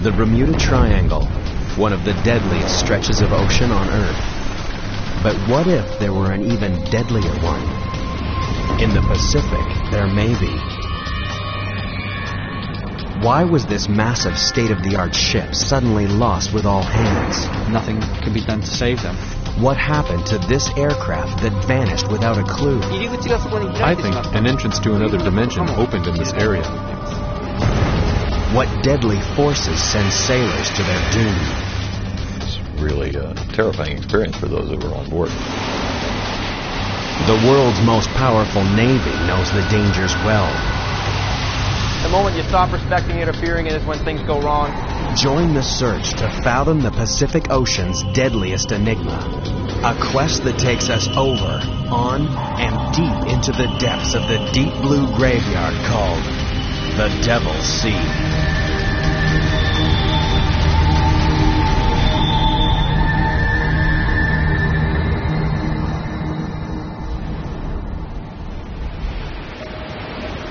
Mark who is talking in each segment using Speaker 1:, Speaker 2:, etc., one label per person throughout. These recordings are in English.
Speaker 1: The Bermuda Triangle, one of the deadliest stretches of ocean on Earth. But what if there were an even deadlier one? In the Pacific, there may be. Why was this massive state-of-the-art ship suddenly lost with all hands?
Speaker 2: Nothing could be done to save them.
Speaker 1: What happened to this aircraft that vanished without a clue?
Speaker 3: I think an entrance to another dimension opened in this area.
Speaker 1: What deadly forces send sailors to their doom?
Speaker 4: It's really a terrifying experience for those that were on board.
Speaker 1: The world's most powerful navy knows the dangers well.
Speaker 5: The moment you stop respecting it or fearing it is when things go wrong.
Speaker 1: Join the search to fathom the Pacific Ocean's deadliest enigma. A quest that takes us over, on, and deep into the depths of the deep blue graveyard called the Devil's Sea.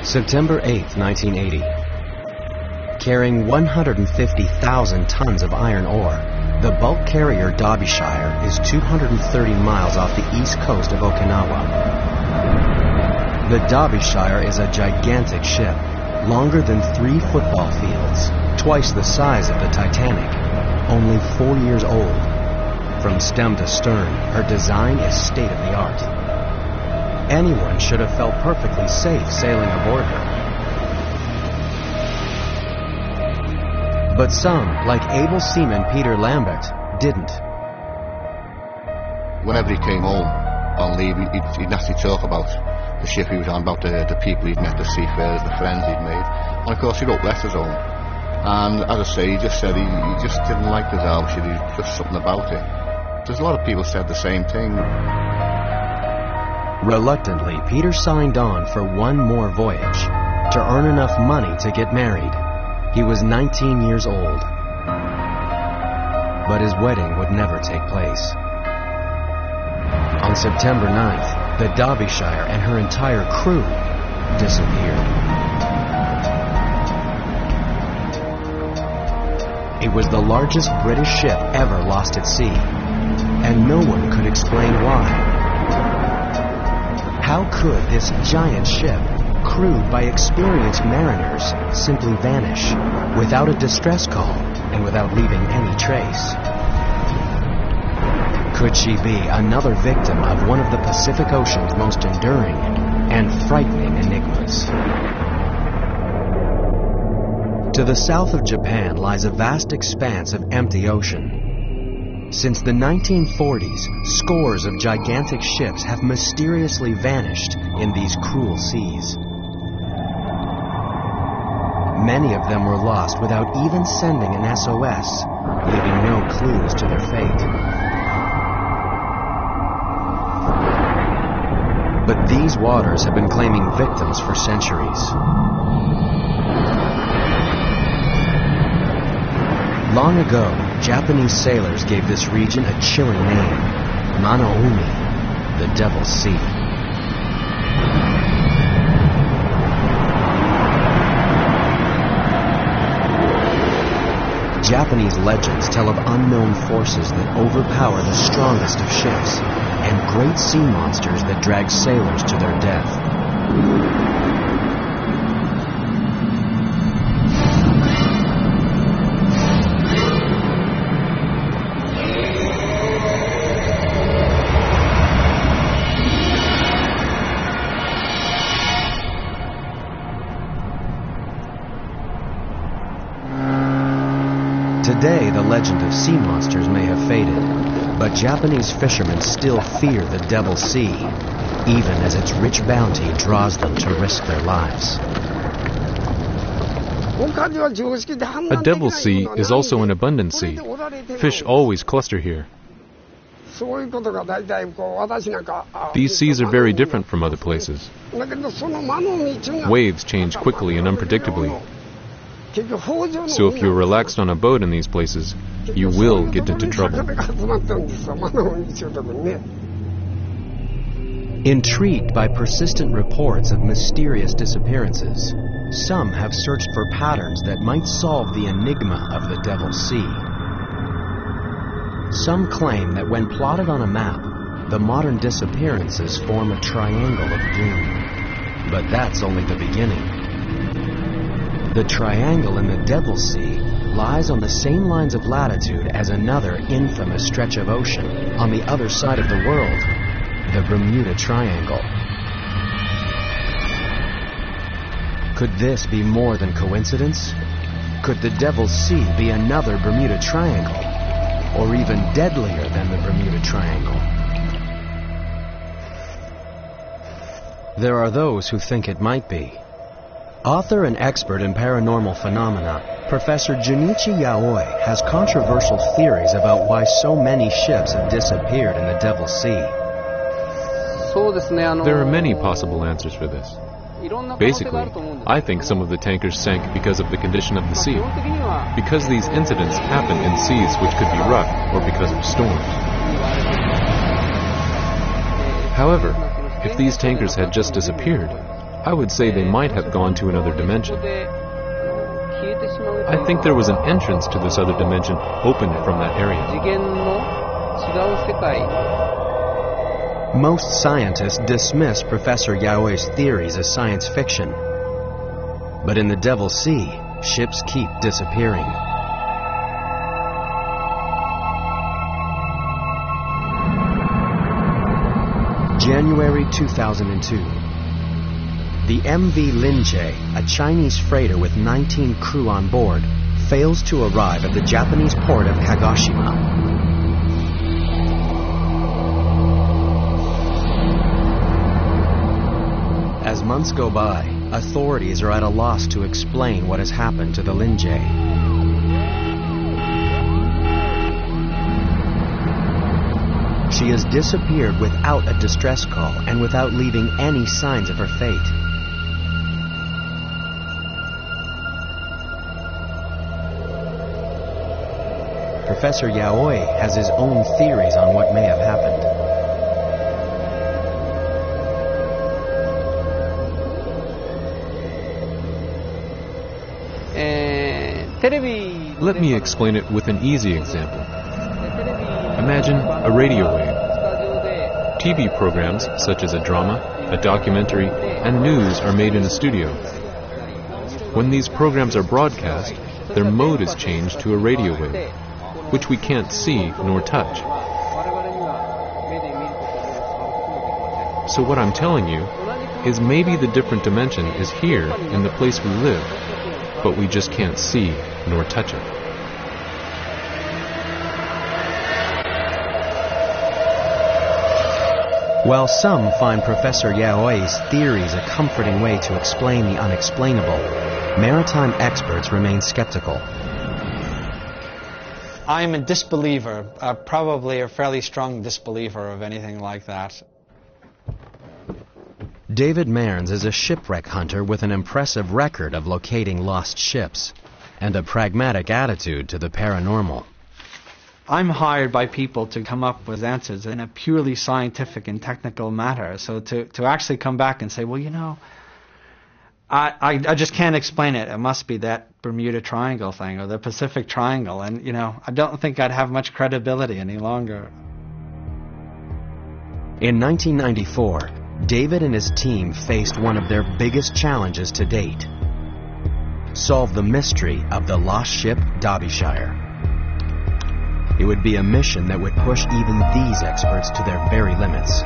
Speaker 1: September 8th, 1980. Carrying 150,000 tons of iron ore, the bulk carrier Derbyshire is 230 miles off the east coast of Okinawa. The Derbyshire is a gigantic ship, longer than 3 football fields, twice the size of the Titanic, only 4 years old. From stem to stern, her design is state-of-the-art. Anyone should have felt perfectly safe sailing aboard her. But some, like able seaman Peter Lambert, didn't.
Speaker 6: Whenever he came home on leave, he'd naturally talk about the ship he was on, about the people he'd met, the seafarers, the friends he'd made. And of course he wrote letters home. And as I say, he just said he just didn't like the Derbyshire, there was just something about it. There's a lot of people said the same thing.
Speaker 1: Reluctantly, Peter signed on for one more voyage to earn enough money to get married. He was 19 years old. But his wedding would never take place. On September 9th, the Derbyshire and her entire crew disappeared. It was the largest British ship ever lost at sea, and no one could explain why. How could this giant ship, crewed by experienced mariners, simply vanish without a distress call and without leaving any trace? Could she be another victim of one of the Pacific Ocean's most enduring and frightening enigmas? To the south of Japan lies a vast expanse of empty ocean. Since the 1940s, scores of gigantic ships have mysteriously vanished in these cruel seas. Many of them were lost without even sending an SOS, leaving no clues to their fate. But these waters have been claiming victims for centuries. Long ago, Japanese sailors gave this region a chilling name, Manaumi, the Devil's Sea. Japanese legends tell of unknown forces that overpower the strongest of ships, and great sea monsters that drag sailors to their death. Today, the legend of sea monsters may have faded, but Japanese fishermen still fear the Devil's Sea, even as its rich bounty draws them to risk their lives.
Speaker 3: A Devil's Sea is also an abundant sea. Fish always cluster here. These seas are very different from other places. Waves change quickly and unpredictably. So if you're relaxed on a boat in these places, you will get into trouble.
Speaker 1: Intrigued by persistent reports of mysterious disappearances, Some have searched for patterns that might solve the enigma of the Devil's Sea. Some claim that when plotted on a map, the modern disappearances form a triangle of doom. But that's only the beginning. The triangle in the Devil's Sea lies on the same lines of latitude as another infamous stretch of ocean on the other side of the world, the Bermuda Triangle. Could this be more than coincidence? Could the Devil's Sea be another Bermuda Triangle? Or even deadlier than the Bermuda Triangle? There are those who think it might be. Author and expert in paranormal phenomena, Professor Junichi Yaoi has controversial theories about why so many ships have disappeared in the Devil's Sea.
Speaker 3: There are many possible answers for this. Basically, I think some of the tankers sank because of the condition of the sea, because these incidents happen in seas which could be rough, or because of storms. However, if these tankers had just disappeared, I would say they might have gone to another dimension. I think there was an entrance to this other dimension opened from that area.
Speaker 1: Most scientists dismiss Professor Yaoi's theories as science fiction. But in the Devil's Sea, ships keep disappearing. January 2002. The MV Linjie, a Chinese freighter with 19 crew on board, fails to arrive at the Japanese port of Kagoshima. As months go by, authorities are at a loss to explain what has happened to the Linjie. She has disappeared without a distress call and without leaving any signs of her fate. Professor Yaoi has his own theories on what may have happened.
Speaker 3: Let me explain it with an easy example. Imagine a radio wave. TV programs such as a drama, a documentary, and news are made in a studio. When these programs are broadcast, their mode is changed to a radio wave, which we can't see nor touch. So what I'm telling you is maybe the different dimension is here in the place we live, but we just can't see nor touch it.
Speaker 1: While some find Professor Yaoi's theories a comforting way to explain the unexplainable, maritime experts remain skeptical.
Speaker 2: I'm a disbeliever, probably a fairly strong disbeliever of anything like that.
Speaker 1: David Mearns is a shipwreck hunter with an impressive record of locating lost ships and a pragmatic attitude to the paranormal.
Speaker 2: I'm hired by people to come up with answers in a purely scientific and technical matter. So to actually come back and say, well, you know, I just can't explain it. It must be that Bermuda Triangle thing or the Pacific Triangle. And, you know, I don't think I'd have much credibility any longer.
Speaker 1: In 1994, David and his team faced one of their biggest challenges to date. Solve the mystery of the lost ship Derbyshire. It would be a mission that would push even these experts to their very limits.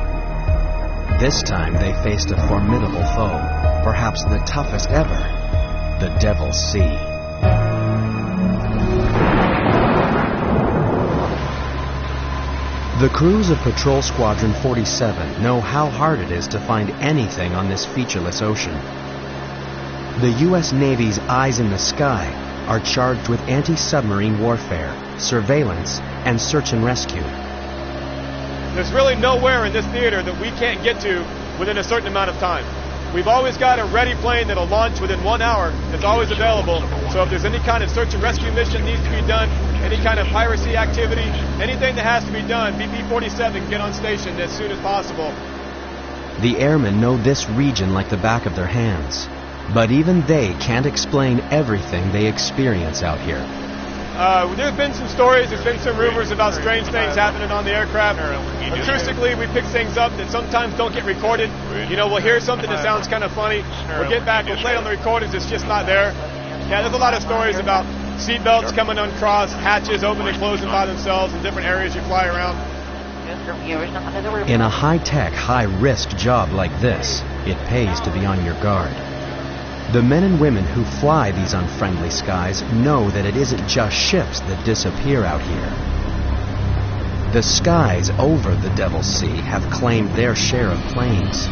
Speaker 1: This time they faced a formidable foe, perhaps the toughest ever, the Devil's Sea. The crews of Patrol Squadron 47 know how hard it is to find anything on this featureless ocean. The U.S. Navy's eyes in the sky are charged with anti-submarine warfare, surveillance, and search and rescue.
Speaker 7: There's really nowhere in this theater that we can't get to within a certain amount of time. We've always got a ready plane that'll launch within 1 hour. It's always available. So if there's any kind of search and rescue mission needs to be done, any kind of piracy activity, anything that has to be done, BP-47 get on station as soon as possible.
Speaker 1: The airmen know this region like the back of their hands. But even they can't explain everything they experience out here.
Speaker 7: There have been some stories, there's been some rumors about strange things happening on the aircraft. Acoustically, we pick things up that sometimes don't get recorded. You know, we'll hear something that sounds kind of funny. We'll get back, we'll play it on the recordings, it's just not there. Yeah, there's a lot of stories about seatbelts coming uncrossed, hatches open and closing by themselves in different areas you fly around.
Speaker 1: In a high-tech, high-risk job like this, it pays to be on your guard. The men and women who fly these unfriendly skies know that it isn't just ships that disappear out here. The skies over the Devil's Sea have claimed their share of planes.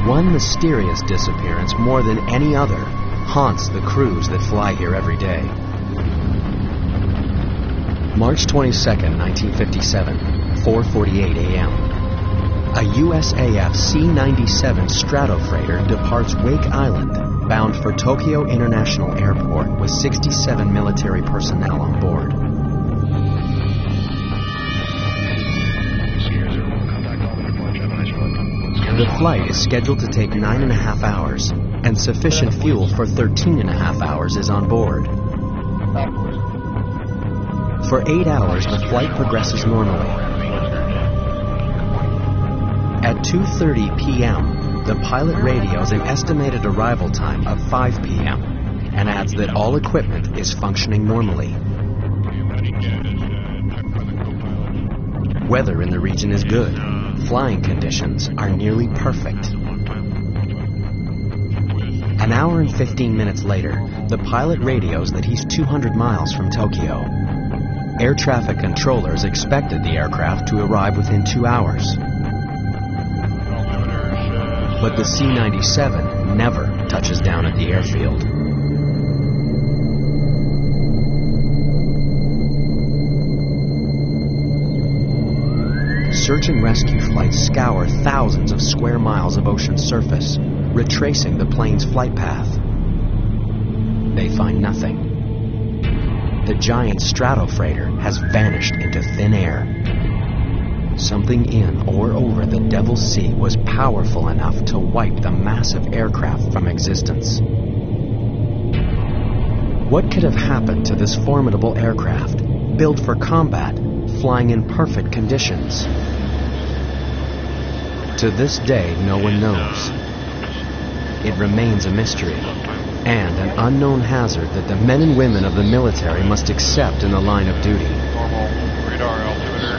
Speaker 1: One mysterious disappearance more than any other haunts the crews that fly here every day. March 22nd, 1957, 4:48 a.m. A USAF C-97 Stratofreighter departs Wake Island, bound for Tokyo International Airport with 67 military personnel on board. The flight is scheduled to take 9.5 hours, and sufficient fuel for 13.5 hours is on board. For 8 hours, the flight progresses normally. At 2:30 p.m., the pilot radios an estimated arrival time of 5 p.m. and adds that all equipment is functioning normally. Weather in the region is good. Flying conditions are nearly perfect. An hour and 15 minutes later, the pilot radios that he's 200 miles from Tokyo. Air traffic controllers expected the aircraft to arrive within 2 hours. But the C-97 never touches down at the airfield. Search and rescue flights scour thousands of square miles of ocean surface, retracing the plane's flight path. They find nothing. The giant Stratofreighter has vanished into thin air. Something in or over the Devil's Sea was powerful enough to wipe the massive aircraft from existence. What could have happened to this formidable aircraft, built for combat, flying in perfect conditions? To this day, no one knows. It remains a mystery, and an unknown hazard that the men and women of the military must accept in the line of duty.
Speaker 8: Normal radar altimeter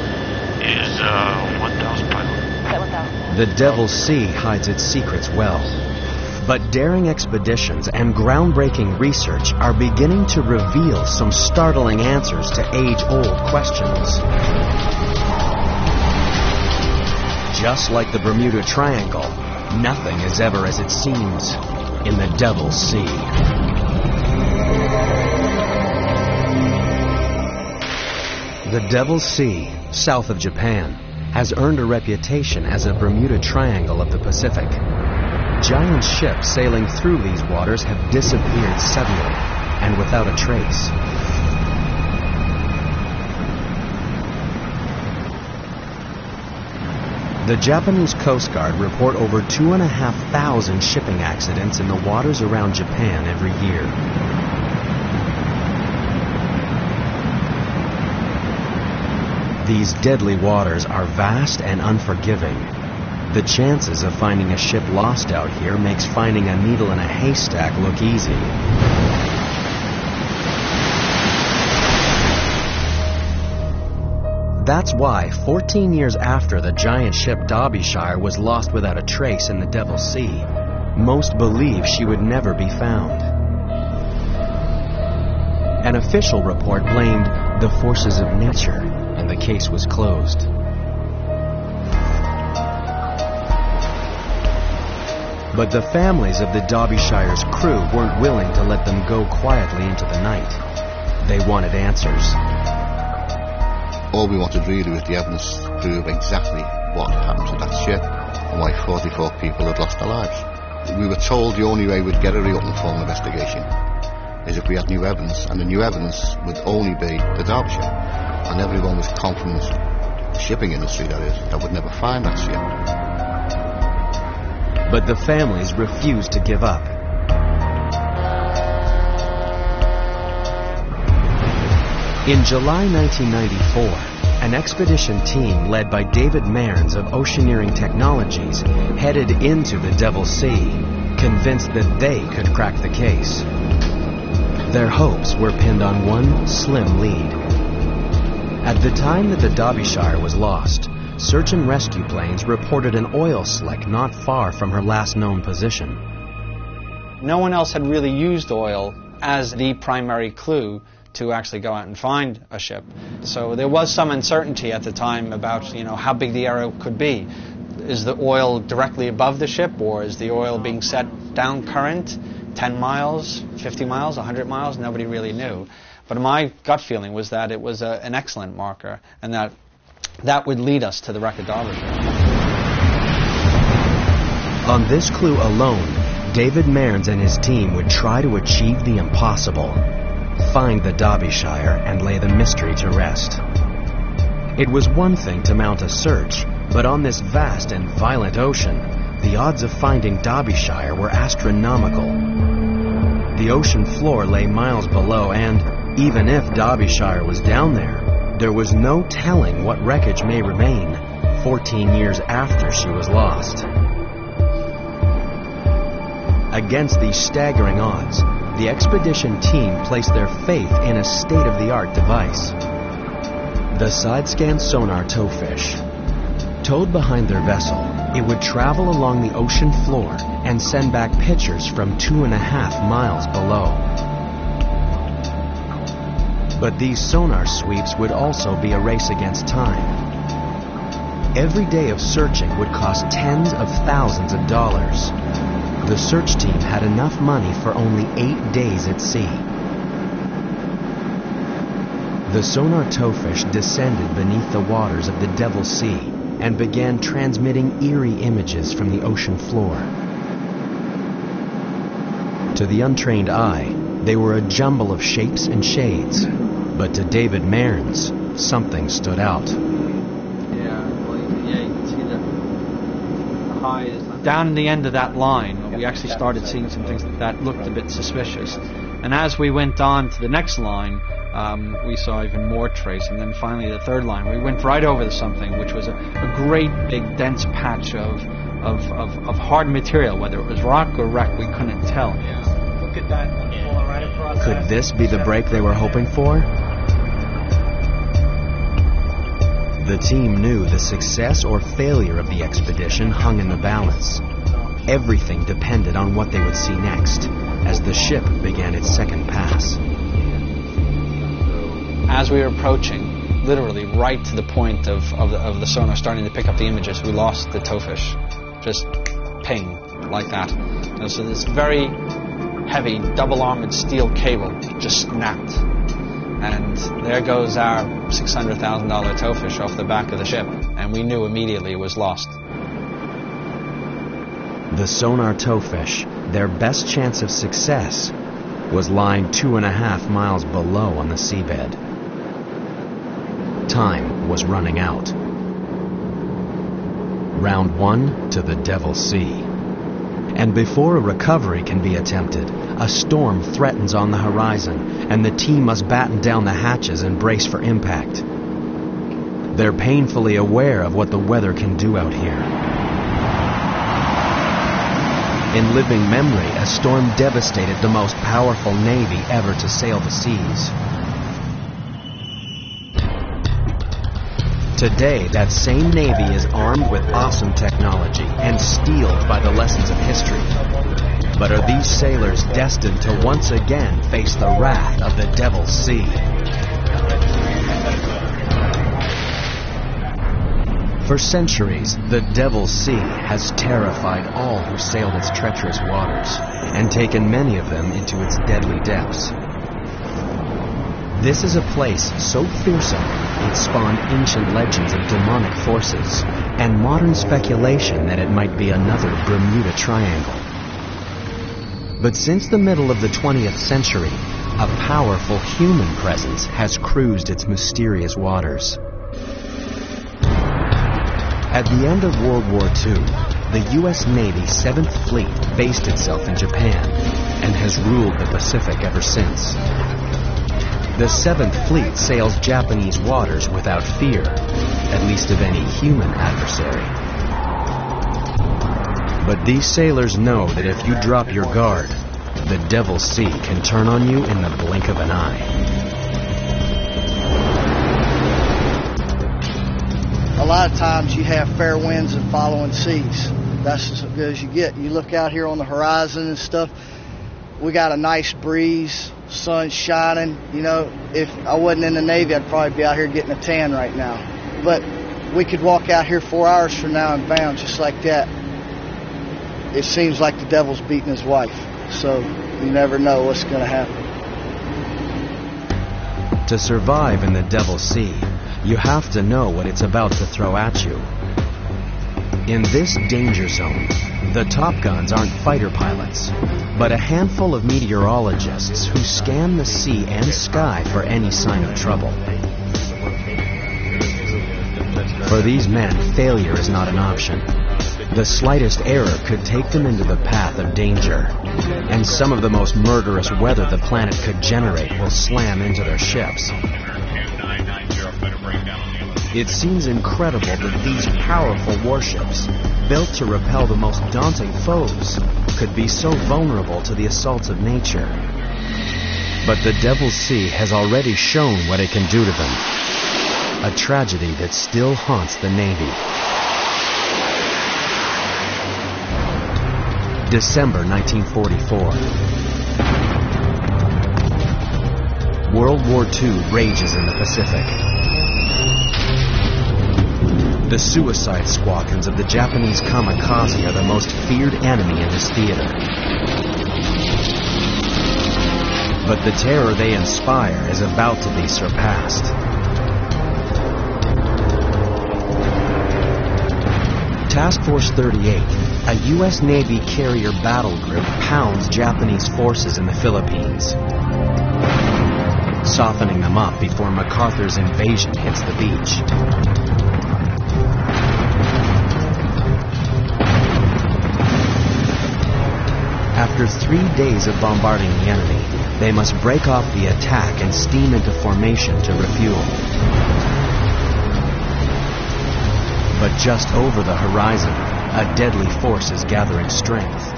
Speaker 8: is 1,000 pilot.
Speaker 1: The Devil's Sea hides its secrets well, but daring expeditions and groundbreaking research are beginning to reveal some startling answers to age-old questions. Just like the Bermuda Triangle, nothing is ever as it seems in the Devil's Sea. The Devil's Sea, south of Japan, has earned a reputation as a Bermuda Triangle of the Pacific. Giant ships sailing through these waters have disappeared suddenly and without a trace. The Japanese Coast Guard report over 2,500 shipping accidents in the waters around Japan every year. These deadly waters are vast and unforgiving. The chances of finding a ship lost out here makes finding a needle in a haystack look easy. That's why, 14 years after the giant ship Derbyshire was lost without a trace in the Devil's Sea, most believe she would never be found. An official report blamed the forces of nature, and the case was closed. But the families of the Derbyshire's crew weren't willing to let them go quietly into the night. They wanted answers.
Speaker 6: All we wanted really was the evidence to prove exactly what happened to that ship and why 44 people had lost their lives. We were told the only way we'd get a real full investigation is if we had new evidence, and the new evidence would only be the Derbyshire. And everyone was confident, the shipping industry that is, that would never find that ship.
Speaker 1: But the families refused to give up. In July 1994, an expedition team led by David Mearns of Oceaneering Technologies headed into the Devil's Sea, convinced that they could crack the case. Their hopes were pinned on one slim lead. At the time that the Derbyshire was lost, search and rescue planes reported an oil slick not far from her last known position.
Speaker 2: No one else had really used oil as the primary clue to actually go out and find a ship. So there was some uncertainty at the time about, how big the area could be. Is the oil directly above the ship, or is the oil being set down current, 10 miles, 50 miles, 100 miles? Nobody really knew. But my gut feeling was that it was an excellent marker, and that would lead us to the wreck of Derbyshire.
Speaker 1: On this clue alone, David Mearns and his team would try to achieve the impossible: find the Derbyshire and lay the mystery to rest. It was one thing to mount a search, but on this vast and violent ocean, the odds of finding Derbyshire were astronomical. The ocean floor lay miles below, and even if Derbyshire was down there was no telling what wreckage may remain 14 years after she was lost. Against these staggering odds, the expedition team placed their faith in a state-of-the-art device: the side-scan sonar towfish. Towed behind their vessel, it would travel along the ocean floor and send back pictures from 2.5 miles below. But these sonar sweeps would also be a race against time. Every day of searching would cost tens of thousands of dollars. The search team had enough money for only 8 days at sea. The sonar towfish descended beneath the waters of the Devil's Sea and began transmitting eerie images from the ocean floor. To the untrained eye, they were a jumble of shapes and shades, but to David Mearns, something stood out.
Speaker 2: You can see the highs. Down the end of that line, we actually started seeing some things that looked a bit suspicious. And as we went on to the next line, we saw even more trace. And then finally the third line, we went right over to something which was a great big dense patch of hard material. Whether it was rock or wreck, we couldn't tell. Look at that one right across.
Speaker 1: Could this be the break they were hoping for? The team knew the success or failure of the expedition hung in the balance. Everything depended on what they would see next, as the ship began its second pass.
Speaker 2: As we were approaching, literally right to the point of the sonar starting to pick up the images, we lost the towfish. Just ping, like that. And so this very heavy, double-armored steel cable just snapped. And there goes our $600,000 towfish off the back of the ship, and we knew immediately it was lost.
Speaker 1: The sonar towfish, their best chance of success, was lying 2.5 miles below on the seabed. Time was running out. Round 1 to the Devil's Sea. And before a recovery can be attempted, a storm threatens on the horizon, and the team must batten down the hatches and brace for impact. They're painfully aware of what the weather can do out here. In living memory, a storm devastated the most powerful navy ever to sail the seas. Today, that same navy is armed with awesome technology and steeled by the lessons of history. But are these sailors destined to once again face the wrath of the Devil's Sea? For centuries, the Devil's Sea has terrified all who sailed its treacherous waters and taken many of them into its deadly depths. This is a place so fearsome it spawned ancient legends of demonic forces and modern speculation that it might be another Bermuda Triangle. But since the middle of the 20th century, a powerful human presence has cruised its mysterious waters. At the end of World War II, the U.S. Navy's 7th Fleet based itself in Japan and has ruled the Pacific ever since. The 7th Fleet sails Japanese waters without fear, at least of any human adversary. But these sailors know that if you drop your guard, the Devil's Sea can turn on you in the blink of an eye.
Speaker 9: A lot of times you have fair winds and following seas. That's as good as you get. You look out here on the horizon and stuff, we got a nice breeze, sun's shining. You know, if I wasn't in the Navy, I'd probably be out here getting a tan right now. But we could walk out here 4 hours from now and bam, just like that. It seems like the devil's beating his wife. So you never know what's going to happen.
Speaker 1: To survive in the Devil's Sea, you have to know what it's about to throw at you. In this danger zone, the Top Guns aren't fighter pilots, but a handful of meteorologists who scan the sea and sky for any sign of trouble. For these men, failure is not an option. The slightest error could take them into the path of danger, and some of the most murderous weather the planet could generate will slam into their ships. It seems incredible that these powerful warships, built to repel the most daunting foes, could be so vulnerable to the assaults of nature. But the Devil's Sea has already shown what it can do to them. A tragedy that still haunts the Navy. December 1944. World War II rages in the Pacific. The suicide squadrons of the Japanese kamikaze are the most feared enemy in this theater. But the terror they inspire is about to be surpassed. Task Force 38, a U.S. Navy carrier battle group, pounds Japanese forces in the Philippines, softening them up before MacArthur's invasion hits the beach. After 3 days of bombarding the enemy, they must break off the attack and steam into formation to refuel. But just over the horizon, a deadly force is gathering strength.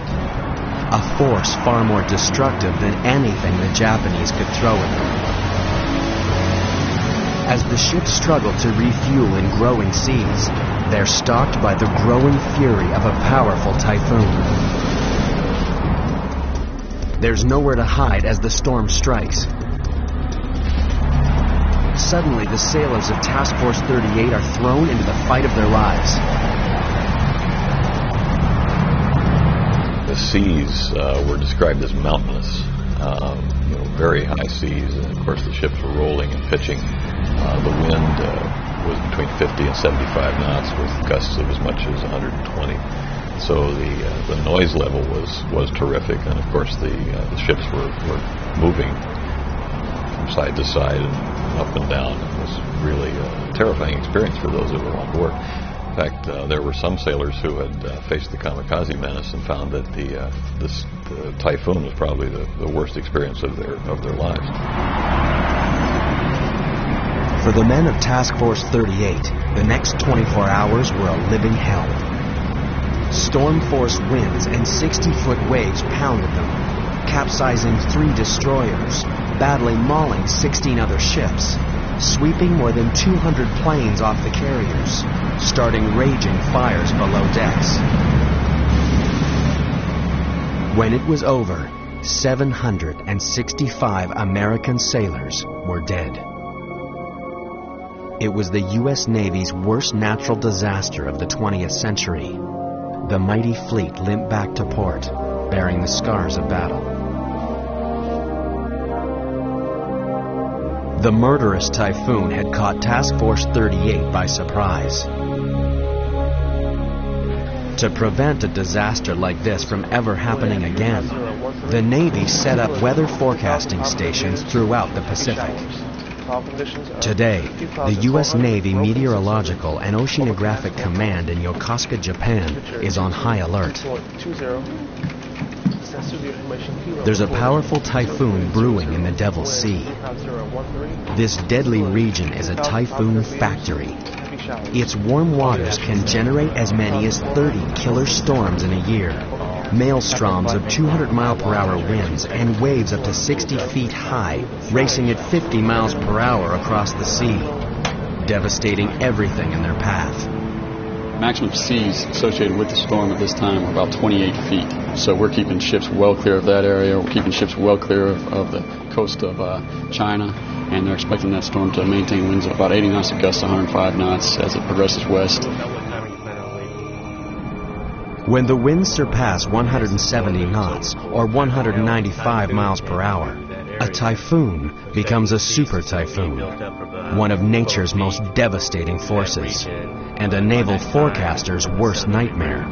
Speaker 1: A force far more destructive than anything the Japanese could throw at them. As the ships struggle to refuel in growing seas, they're stalked by the growing fury of a powerful typhoon. There's nowhere to hide as the storm strikes. Suddenly, the sailors of Task Force 38 are thrown into the fight of their lives.
Speaker 4: The seas were described as mountainous, very high seas, and of course the ships were rolling and pitching. The wind was between 50 and 75 knots with gusts of as much as 120. So the noise level was terrific, and of course the ships were moving from side to side and up and down. It was really a terrifying experience for those that were on board. In fact, there were some sailors who had faced the kamikaze menace and found that the typhoon was probably the worst experience of their lives.
Speaker 1: For the men of Task Force 38, the next 24 hours were a living hell. Storm force winds and 60-foot waves pounded them, capsizing 3 destroyers, badly mauling 16 other ships, sweeping more than 200 planes off the carriers, starting raging fires below decks. When it was over, 765 American sailors were dead. It was the U.S. Navy's worst natural disaster of the 20th century. The mighty fleet limped back to port, bearing the scars of battle. The murderous typhoon had caught Task Force 38 by surprise. To prevent a disaster like this from ever happening again, the Navy set up weather forecasting stations throughout the Pacific. Today, the U.S. Navy Meteorological and Oceanographic Command in Yokosuka, Japan is on high alert. There's a powerful typhoon brewing in the Devil's Sea. This deadly region is a typhoon factory. Its warm waters can generate as many as 30 killer storms in a year. Maelstroms of 200-mile-per-hour winds and waves up to 60 feet high, racing at 50 miles per hour across the sea, devastating everything in their path.
Speaker 10: Maximum seas associated with the storm at this time are about 28 feet. So we're keeping ships well clear of that area. We're keeping ships well clear of the coast of China, and they're expecting that storm to maintain winds of about 80 knots of gusts, 105 knots as it progresses west.
Speaker 1: When the winds surpass 170 knots, or 195 miles per hour, a typhoon becomes a super typhoon, one of nature's most devastating forces, and a naval forecaster's worst nightmare.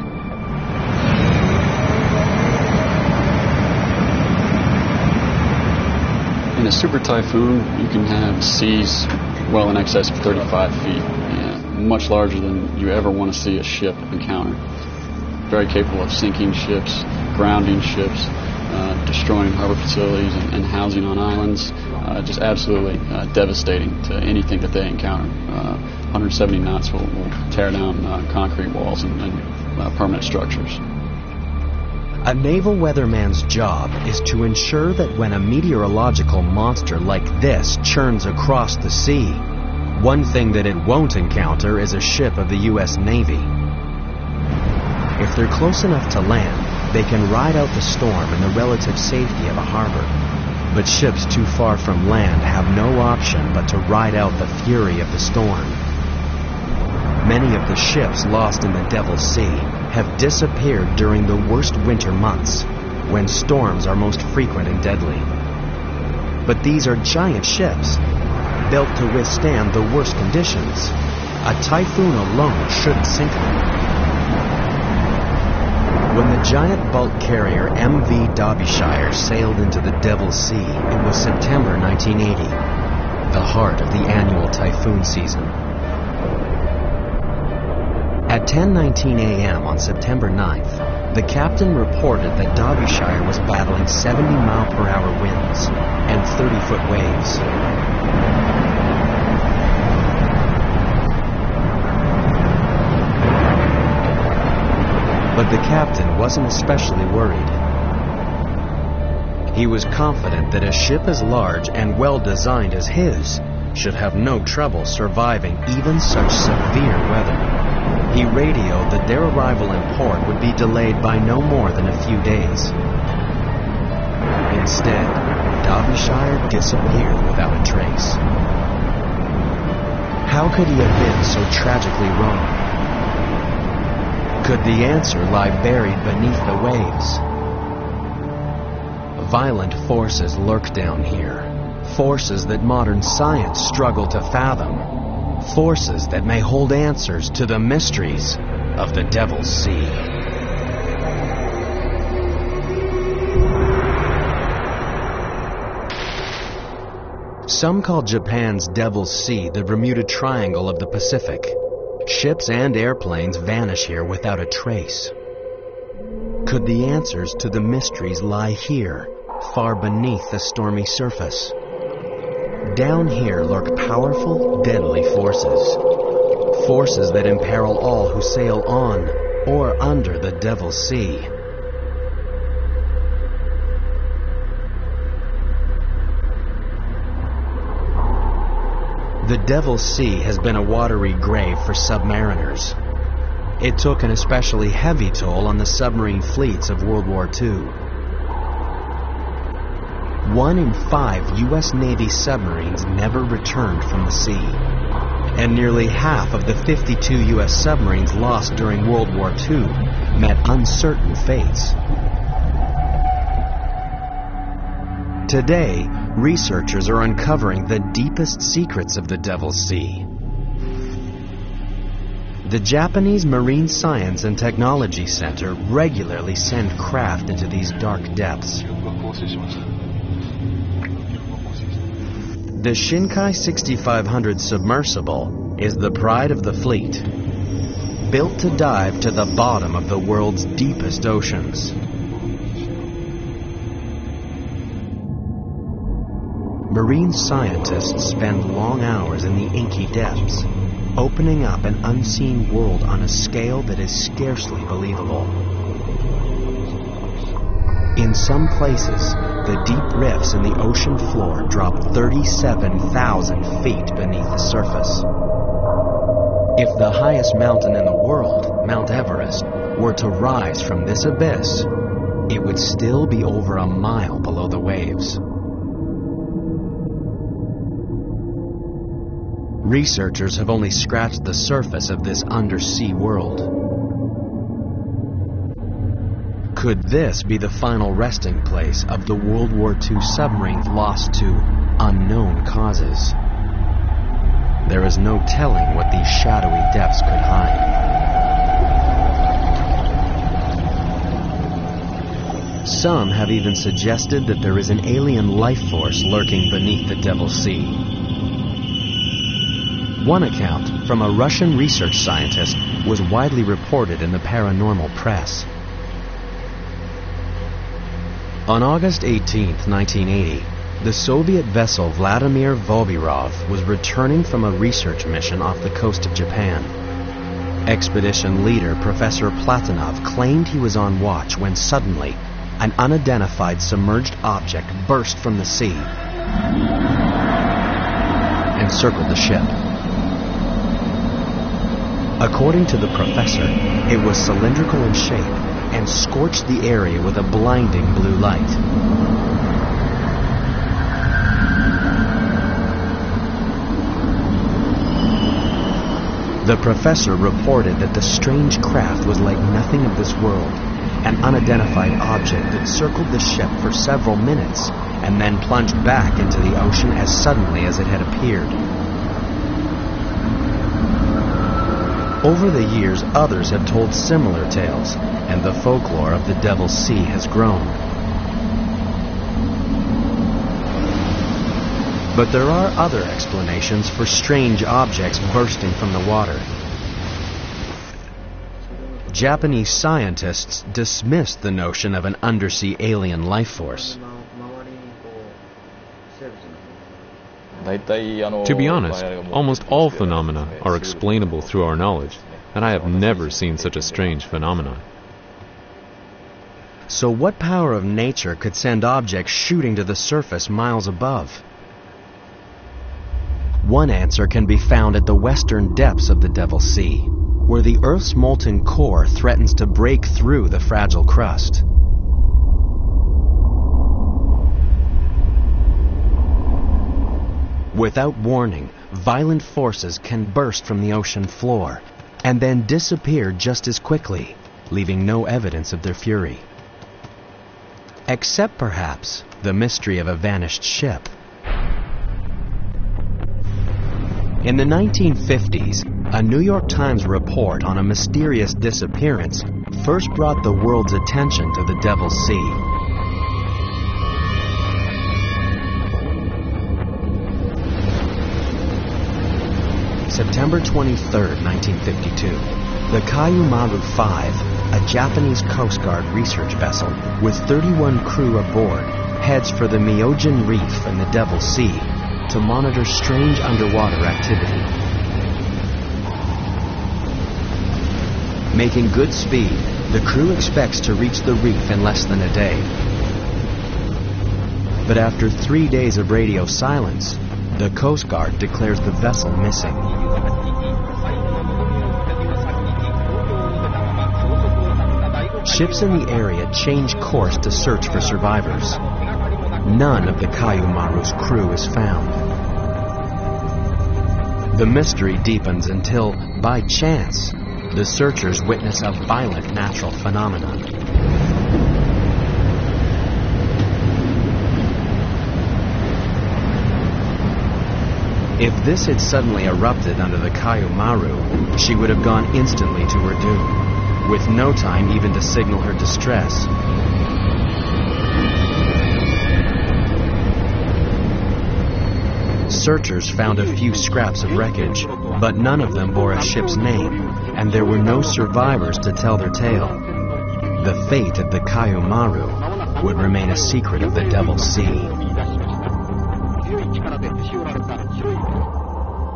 Speaker 10: In a super typhoon, you can have seas well in excess of 35 feet, much larger than you ever want to see a ship encounter. Very capable of sinking ships, grounding ships, destroying harbor facilities and housing on islands. Just absolutely devastating to anything that they encounter. 170 knots will tear down concrete walls and permanent structures.
Speaker 1: A naval weatherman's job is to ensure that when a meteorological monster like this churns across the sea, one thing that it won't encounter is a ship of the U.S. Navy. If they're close enough to land, they can ride out the storm in the relative safety of a harbor. But ships too far from land have no option but to ride out the fury of the storm. Many of the ships lost in the Devil's Sea have disappeared during the worst winter months, when storms are most frequent and deadly. But these are giant ships, built to withstand the worst conditions. A typhoon alone shouldn't sink them. When the giant bulk carrier MV Derbyshire sailed into the Devil's Sea, it was September 1980, the heart of the annual typhoon season. At 10:19 a.m. on September 9th, the captain reported that Derbyshire was battling 70-mile-per-hour winds and 30-foot waves. But the captain wasn't especially worried. He was confident that a ship as large and well-designed as his should have no trouble surviving even such severe weather. He radioed that their arrival in port would be delayed by no more than a few days. Instead, Derbyshire disappeared without a trace. How could he have been so tragically wrong? Could the answer lie buried beneath the waves? Violent forces lurk down here. Forces that modern science struggle to fathom. Forces that may hold answers to the mysteries of the Devil's Sea. Some call Japan's Devil's Sea the Bermuda Triangle of the Pacific. Ships and airplanes vanish here without a trace. Could the answers to the mysteries lie here, far beneath the stormy surface? Down here lurk powerful, deadly forces. Forces that imperil all who sail on or under the Devil's Sea. The Devil's Sea has been a watery grave for submariners. It took an especially heavy toll on the submarine fleets of World War II. 1 in 5 U.S. Navy submarines never returned from the sea, and nearly half of the 52 U.S. submarines lost during World War II met uncertain fates. Today, researchers are uncovering the deepest secrets of the Devil's Sea. The Japanese Marine Science and Technology Center regularly send craft into these dark depths. The Shinkai 6500 submersible is the pride of the fleet, built to dive to the bottom of the world's deepest oceans. Marine scientists spend long hours in the inky depths, opening up an unseen world on a scale that is scarcely believable. In some places, the deep rifts in the ocean floor drop 37,000 feet beneath the surface. If the highest mountain in the world, Mount Everest, were to rise from this abyss, it would still be over a mile below the waves. Researchers have only scratched the surface of this undersea world. Could this be the final resting place of the World War II submarine lost to unknown causes? There is no telling what these shadowy depths could hide. Some have even suggested that there is an alien life force lurking beneath the Devil's Sea. One account from a Russian research scientist was widely reported in the paranormal press. On August 18, 1980, the Soviet vessel Vladimir Vobirov was returning from a research mission off the coast of Japan. Expedition leader Professor Platonov claimed he was on watch when suddenly an unidentified submerged object burst from the sea and circled the ship. According to the professor, it was cylindrical in shape and scorched the area with a blinding blue light. The professor reported that the strange craft was like nothing of this world, an unidentified object that circled the ship for several minutes and then plunged back into the ocean as suddenly as it had appeared. Over the years, others have told similar tales, and the folklore of the Devil's Sea has grown. But there are other explanations for strange objects bursting from the water. Japanese scientists dismissed the notion of an undersea alien life force.
Speaker 3: To be honest, almost all phenomena are explainable through our knowledge, and I have never seen such a strange phenomenon.
Speaker 1: So what power of nature could send objects shooting to the surface miles above? One answer can be found at the western depths of the Devil's Sea, where the Earth's molten core threatens to break through the fragile crust. Without warning, violent forces can burst from the ocean floor and then disappear just as quickly, leaving no evidence of their fury. Except perhaps the mystery of a vanished ship. In the 1950s, a New York Times report on a mysterious disappearance first brought the world's attention to the Devil's Sea. September 23, 1952, the Kayumaru 5, a Japanese Coast Guard research vessel with 31 crew aboard, heads for the Myojin Reef in the Devil's Sea to monitor strange underwater activity. Making good speed, the crew expects to reach the reef in less than a day. But after 3 days of radio silence, the Coast Guard declares the vessel missing. Ships in the area change course to search for survivors. None of the Kayumaru's crew is found. The mystery deepens until, by chance, the searchers witness a violent natural phenomenon. If this had suddenly erupted under the Kayumaru, she would have gone instantly to her doom, with no time even to signal her distress. Searchers found a few scraps of wreckage, but none of them bore a ship's name, and there were no survivors to tell their tale. The fate of the Kayumaru would remain a secret of the Devil's Sea.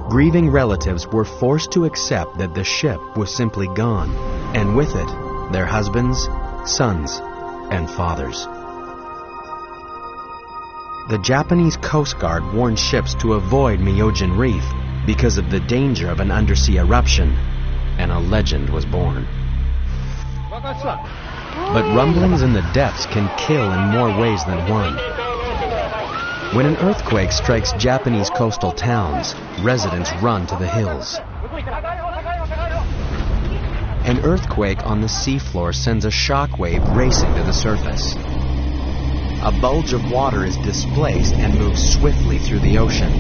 Speaker 1: Grieving relatives were forced to accept that the ship was simply gone, and with it, their husbands, sons, and fathers. The Japanese Coast Guard warned ships to avoid Myojin Reef because of the danger of an undersea eruption, and a legend was born. But rumblings in the depths can kill in more ways than one. When an earthquake strikes Japanese coastal towns, residents run to the hills. An earthquake on the seafloor sends a shock wave racing to the surface. A bulge of water is displaced and moves swiftly through the ocean.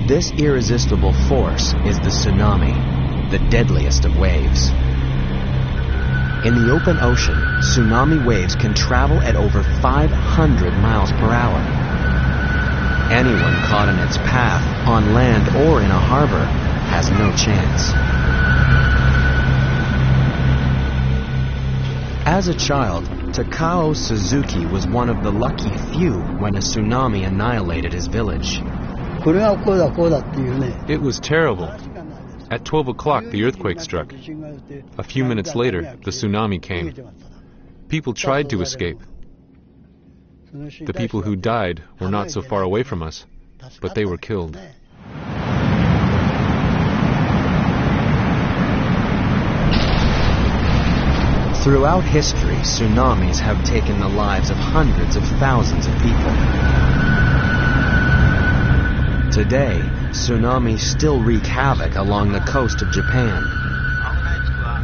Speaker 1: This irresistible force is the tsunami, the deadliest of waves. In the open ocean, tsunami waves can travel at over 500 miles per hour. Anyone caught in its path, on land or in a harbor, has no chance. As a child, Takao Suzuki was one of the lucky few when a tsunami annihilated his village.
Speaker 3: It was terrible. At 12 o'clock, the earthquake struck. A few minutes later, the tsunami came. People tried to escape. The people who died were not so far away from us, but they were killed.
Speaker 1: Throughout history, tsunamis have taken the lives of hundreds of thousands of people. Today, tsunamis still wreak havoc along the coast of Japan.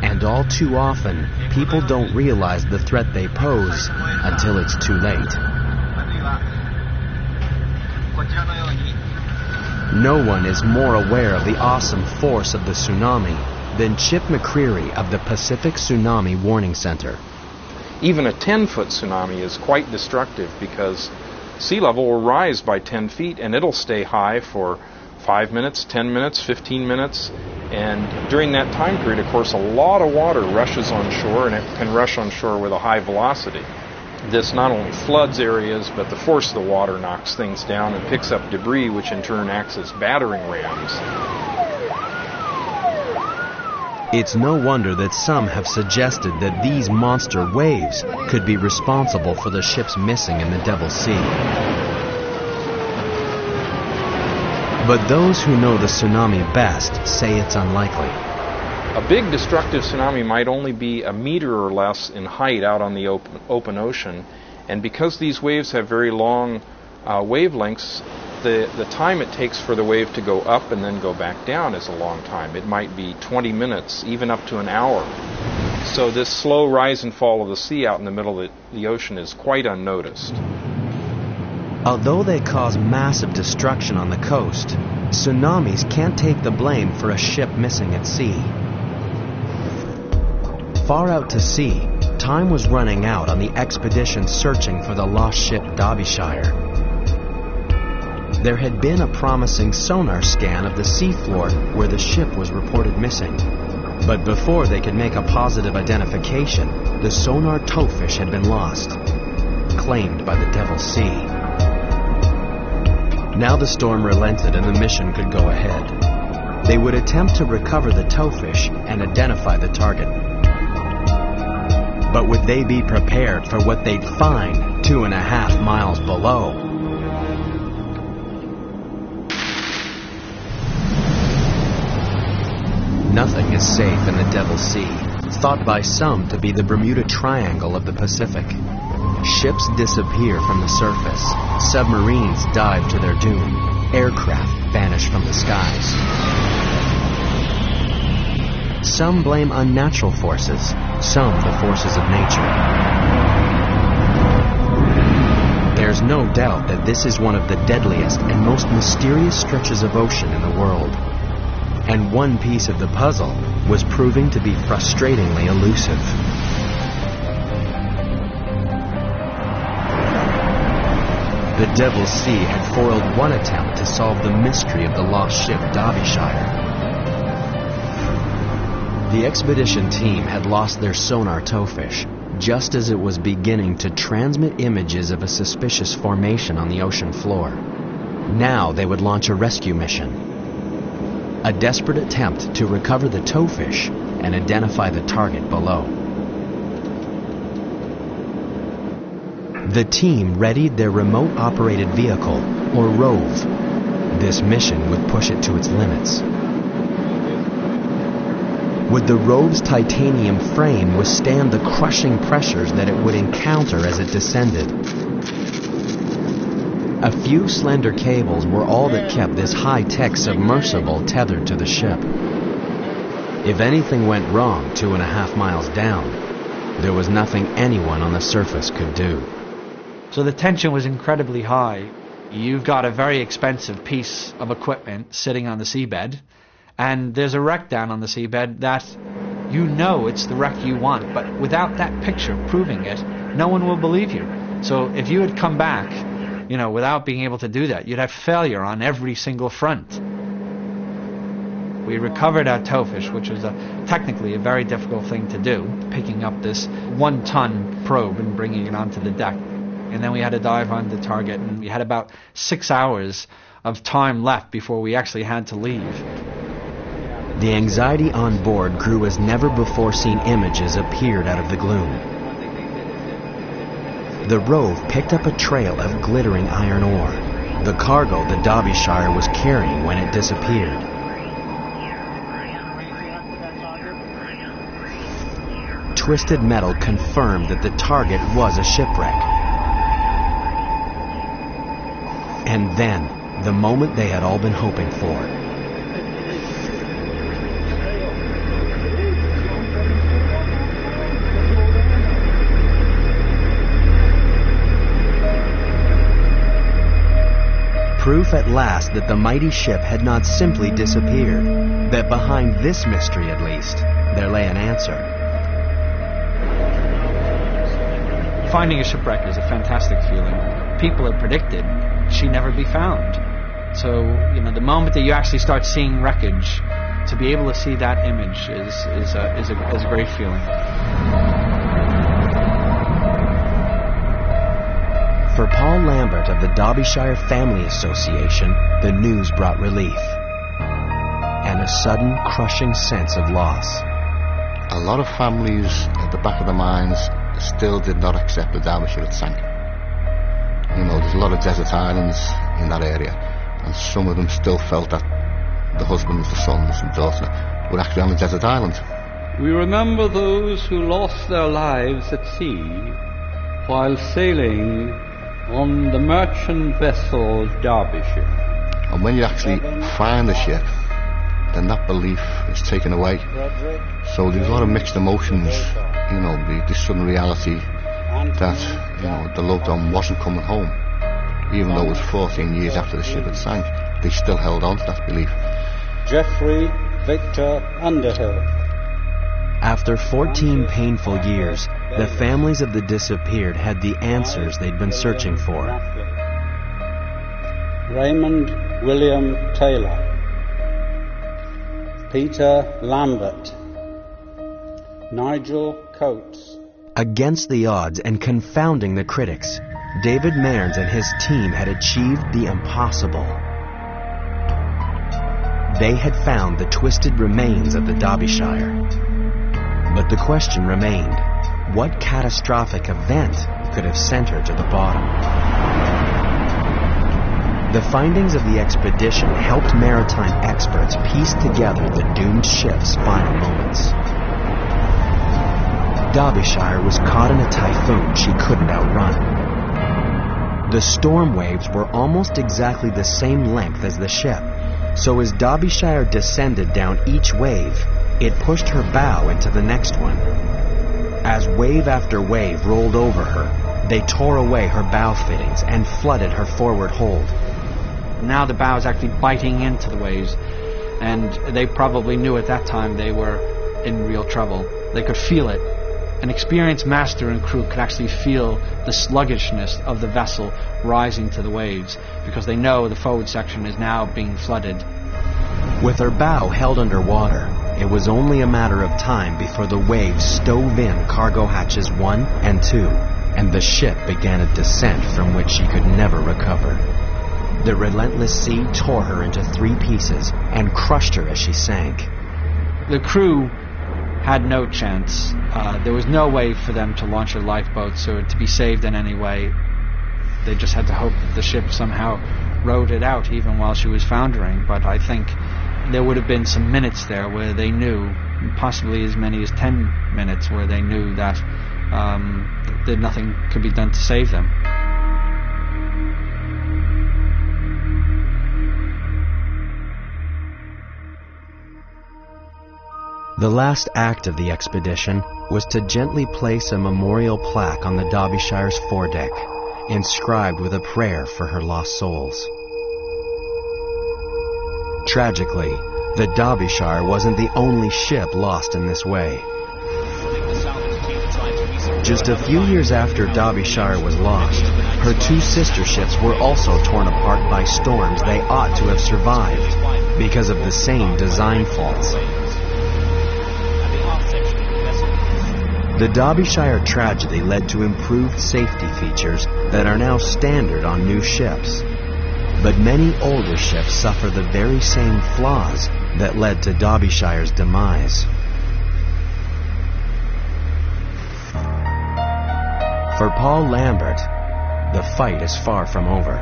Speaker 1: And all too often, people don't realize the threat they pose until it's too late. No one is more aware of the awesome force of the tsunami than Chip McCreary of the Pacific Tsunami Warning Center.
Speaker 11: Even a 10-foot tsunami is quite destructive because sea level will rise by 10 feet and it'll stay high for 5 minutes, 10 minutes, 15 minutes. And during that time period, of course, a lot of water rushes on shore, and it can rush on shore with a high velocity. This not only floods areas, but the force of the water knocks things down and picks up debris, which in turn acts as battering rams.
Speaker 1: It's no wonder that some have suggested that these monster waves could be responsible for the ships missing in the Devil's Sea. But those who know the tsunami best say it's unlikely.
Speaker 11: A big destructive tsunami might only be a meter or less in height out on the open ocean, and because these waves have very long wavelengths, the time it takes for the wave to go up and then go back down is a long time. It might be 20 minutes, even up to an hour. So this slow rise and fall of the sea out in the middle of the ocean is quite unnoticed.
Speaker 1: Although they cause massive destruction on the coast, tsunamis can't take the blame for a ship missing at sea. Far out to sea, time was running out on the expedition searching for the lost ship Derbyshire. There had been a promising sonar scan of the seafloor where the ship was reported missing. But before they could make a positive identification, the sonar towfish had been lost, claimed by the Devil's Sea. Now the storm relented and the mission could go ahead. They would attempt to recover the towfish and identify the target. But would they be prepared for what they'd find 2.5 miles below? Nothing is safe in the Devil's Sea, thought by some to be the Bermuda Triangle of the Pacific. Ships disappear from the surface, submarines dive to their doom, aircraft vanish from the skies. Some blame unnatural forces, some the forces of nature. There's no doubt that this is one of the deadliest and most mysterious stretches of ocean in the world. And one piece of the puzzle was proving to be frustratingly elusive. The Devil's Sea had foiled one attempt to solve the mystery of the lost ship Derbyshire. The expedition team had lost their sonar towfish just as it was beginning to transmit images of a suspicious formation on the ocean floor. Now they would launch a rescue mission, a desperate attempt to recover the towfish and identify the target below. The team readied their remote-operated vehicle, or ROVE. This mission would push it to its limits. Would the ROVE's titanium frame withstand the crushing pressures that it would encounter as it descended? A few slender cables were all that kept this high-tech submersible tethered to the ship. If anything went wrong 2.5 miles down, there was nothing anyone on the surface could do.
Speaker 2: So the tension was incredibly high. You've got a very expensive piece of equipment sitting on the seabed, and there's a wreck down on the seabed that you know it's the wreck you want, but without that picture proving it, no one will believe you. So if you had come back, you know, without being able to do that, you'd have failure on every single front. We recovered our towfish, which was technically a very difficult thing to do, picking up this 1-ton probe and bringing it onto the deck. And then we had to dive on the target, and we had about 6 hours of time left before we actually had to leave.
Speaker 1: The anxiety on board grew as never-before-seen images appeared out of the gloom. The ROVE picked up a trail of glittering iron ore, the cargo the Derbyshire was carrying when it disappeared. Twisted metal confirmed that the target was a shipwreck. And then, the moment they had all been hoping for. Proof at last that the mighty ship had not simply disappeared, that behind this mystery at least, there lay an answer.
Speaker 2: Finding a shipwreck is a fantastic feeling. People had predicted she'd never be found. So, you know, the moment that you actually start seeing wreckage, to be able to see that image is a great feeling.
Speaker 1: For Paul Lambert of the Derbyshire Family Association, the news brought relief and a sudden crushing sense of loss.
Speaker 6: A lot of families at the back of their minds still did not accept the Derbyshire had sank. You know, there's a lot of desert islands in that area, and some of them still felt that the husbands, the sons and daughter were actually on a desert island.
Speaker 12: We remember those who lost their lives at sea while sailing on the merchant vessel Derbyshire.
Speaker 6: And when you actually find the ship, then that belief is taken away. So there's a lot of mixed emotions, you know, the sudden reality that, you know, the loved one wasn't coming home. Even though it was 14 years after the ship had sank, they still held on to that belief.
Speaker 12: Jeffrey Victor Underhill.
Speaker 1: After 14 painful years, the families of the disappeared had the answers they'd been searching for.
Speaker 12: Raymond William Taylor. Peter Lambert. Nigel Coates.
Speaker 1: Against the odds and confounding the critics, David Mearns and his team had achieved the impossible. They had found the twisted remains of the Derbyshire. But the question remained, what catastrophic event could have sent her to the bottom? The findings of the expedition helped maritime experts piece together the doomed ship's final moments. Derbyshire was caught in a typhoon she couldn't outrun. The storm waves were almost exactly the same length as the ship, so as Derbyshire descended down each wave, it pushed her bow into the next one. As wave after wave rolled over her, they tore away her bow fittings and flooded her forward hold.
Speaker 2: Now the bow is actually biting into the waves, and they probably knew at that time they were in real trouble. They could feel it. an experienced master and crew could actually feel the sluggishness of the vessel rising to the waves, because they know the forward section is now being flooded.
Speaker 1: With her bow held under water, it was only a matter of time before the waves stove in cargo hatches 1 and 2, and the ship began a descent from which she could never recover. The relentless sea tore her into 3 pieces and crushed her as she sank.
Speaker 2: The crew had no chance. There was no way for them to launch their lifeboats or to be saved in any way. They just had to hope that the ship somehow rode it out even while she was foundering. But I think there would have been some minutes there where they knew, possibly as many as 10 minutes, where they knew that nothing could be done to save them.
Speaker 1: The last act of the expedition was to gently place a memorial plaque on the Derbyshire's foredeck, inscribed with a prayer for her lost souls. Tragically, the Derbyshire wasn't the only ship lost in this way. Just a few years after Derbyshire was lost, her 2 sister ships were also torn apart by storms they ought to have survived because of the same design faults. The Derbyshire tragedy led to improved safety features that are now standard on new ships. But many older ships suffer the very same flaws that led to Derbyshire's demise. For Paul Lambert, the fight is far from over.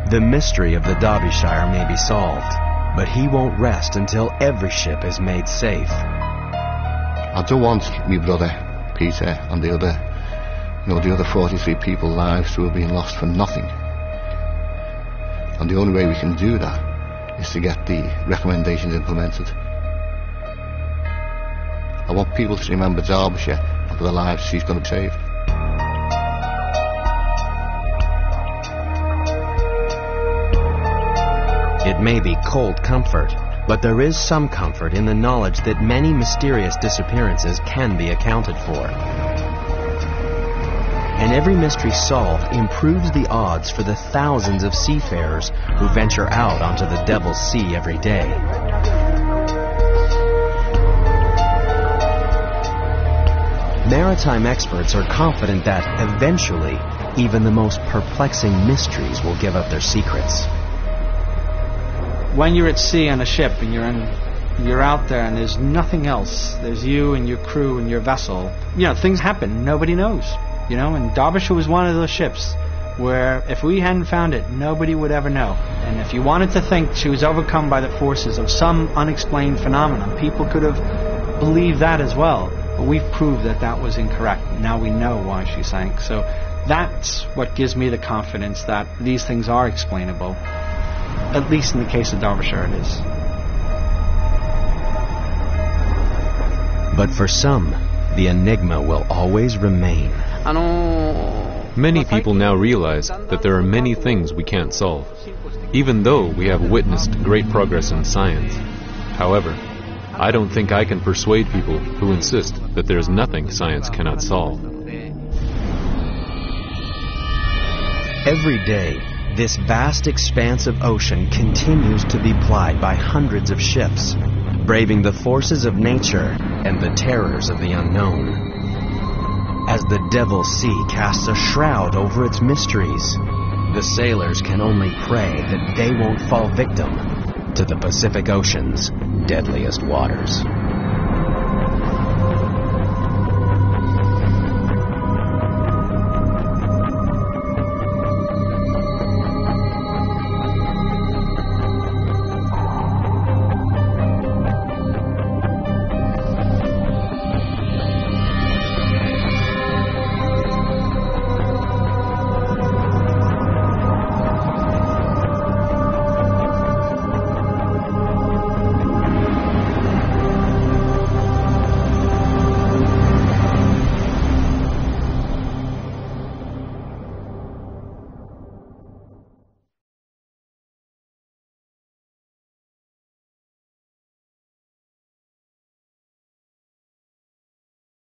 Speaker 1: The mystery of the Derbyshire may be solved, but he won't rest until every ship is made safe.
Speaker 6: I don't want my brother Peter and the other 43 people's lives to have been lost for nothing. And the only way we can do that is to get the recommendations implemented. I want people to remember Derbyshire and for the lives she's going to save.
Speaker 1: It may be cold comfort, but there is some comfort in the knowledge that many mysterious disappearances can be accounted for. And every mystery solved improves the odds for the thousands of seafarers who venture out onto the Devil's Sea every day. Maritime experts are confident that, eventually, even the most perplexing mysteries will give up their secrets.
Speaker 2: When you're at sea on a ship and you're out there and there's nothing else, there's you and your crew and your vessel, things happen, nobody knows, and Derbyshire was one of those ships where if we hadn't found it, nobody would ever know. And if you wanted to think she was overcome by the forces of some unexplained phenomenon, people could have believed that as well, but we've proved that that was incorrect. Now we know why she sank. So that's what gives me the confidence that these things are explainable. At least in the case of Derbyshire it is.
Speaker 1: But for some, the enigma will always remain.
Speaker 3: Many people now realize that there are many things we can't solve, even though we have witnessed great progress in science. However, I don't think I can persuade people who insist that there is nothing science cannot solve.
Speaker 1: Every day, this vast expanse of ocean continues to be plied by hundreds of ships, braving the forces of nature and the terrors of the unknown. As the Devil's Sea casts a shroud over its mysteries, the sailors can only pray that they won't fall victim to the Pacific Ocean's deadliest waters.